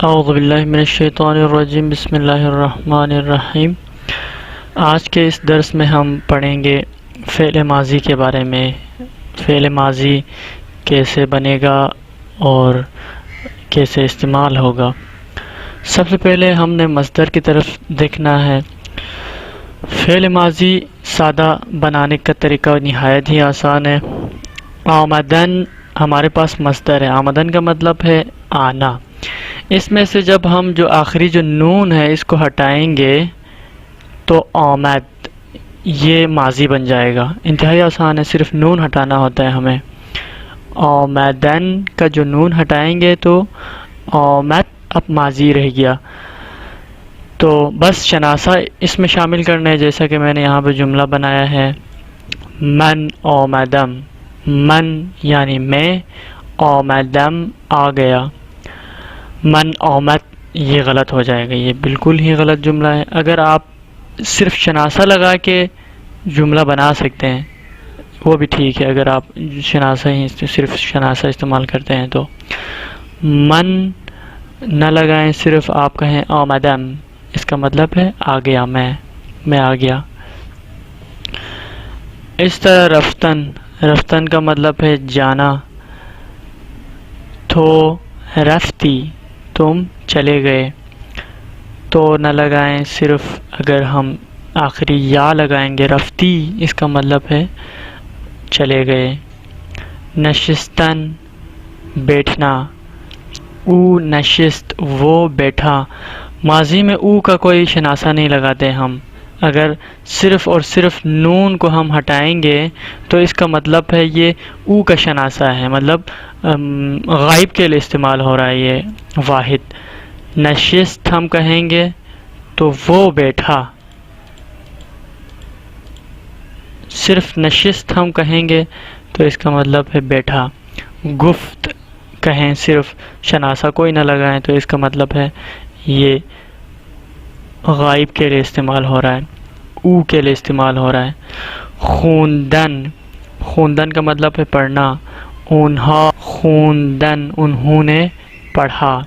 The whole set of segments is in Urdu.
اعوذ باللہ من الشیطان الرجیم، بسم اللہ الرحمن الرحیم۔ آج کے اس درس میں ہم پڑھیں گے فعل ماضی کے بارے میں۔ فعل ماضی کیسے بنے گا اور کیسے استعمال ہوگا۔ سب سے پہلے ہم نے مصدر کی طرف دیکھنا ہے۔ فعل ماضی سادہ بنانے کا طریقہ نہایت ہی آسان ہے۔ آمدن ہمارے پاس مصدر ہے۔ آمدن کا مطلب ہے آنا۔ اس میں سے جب ہم آخری نون ہے اس کو ہٹائیں گے تو آمد یہ ماضی بن جائے گا۔ انتہائی آسان ہے، صرف نون ہٹانا ہوتا ہے ہمیں۔ آمدن کا نون ہٹائیں گے تو آمد اب ماضی رہ گیا۔ تو بس شناسہ اس میں شامل کرنا ہے، جیسا کہ میں نے یہاں پہ جملہ بنایا ہے، من آمدم، من یعنی میں، آمدم آ گیا۔ من آمد یہ غلط ہو جائے گا، یہ بالکل ہی غلط جملہ ہے۔ اگر آپ صرف شناسہ لگا کے جملہ بنا سکتے ہیں وہ بھی ٹھیک ہے، اگر آپ صرف شناسہ استعمال کرتے ہیں تو من نہ لگائیں، صرف آپ کہیں آمدم، اس کا مطلب ہے آ گیا، میں آ گیا۔ اس طرح رفتن، رفتن کا مطلب ہے جانا۔ تو رفتی تم چلے گئے، تو نہ لگائیں، صرف اگر ہم آخری یا لگائیں گے، رفتی اس کا مطلب ہے چلے گئے۔ نشستن بیٹھنا، او نشست وہ بیٹھا۔ ماضی میں او کا کوئی شناسہ نہیں لگاتے ہم، اگر صرف اور صرف نون کو ہم ہٹائیں گے تو اس کا مطلب ہے یہ او کا شناسہ ہے، مطلب غائب کے لیے استعمال ہو رہا ہے یہ واحد۔ نشست ہم کہیں گے تو وہ بیٹھا، صرف نشست ہم کہیں گے تو اس کا مطلب ہے بیٹھا۔ گفت کہیں، صرف شناسہ کوئی نہ لگائیں تو اس کا مطلب ہے یہ غائب کے لیے استعمال ہو رہا ہے، او کے لیے استعمال ہو رہا ہے۔ خوندن، خوندن کا مطلب ہے پڑھنا۔ انہا خوندن، انہوں نے پڑھا۔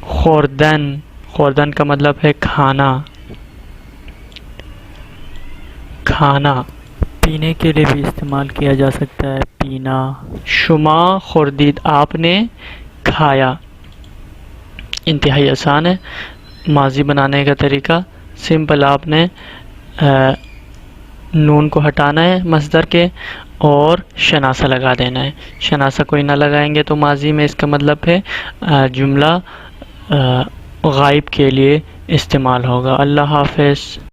خوردن، خوردن کا مطلب ہے کھانا، کھانا۔ پینے کے لیے بھی استعمال کیا جا سکتا ہے، پینا۔ شما خوردید، آپ نے کھایا۔ انتہائی آسان ہے ماضی بنانے کا طریقہ، سمپل۔ آپ نے نون کو ہٹانا ہے مصدر کے اور شناسہ لگا دینا ہے۔ شناسہ کوئی نہ لگائیں گے تو ماضی میں اس کا مطلب ہے جملہ غائب کے لیے استعمال ہوگا۔ اللہ حافظ۔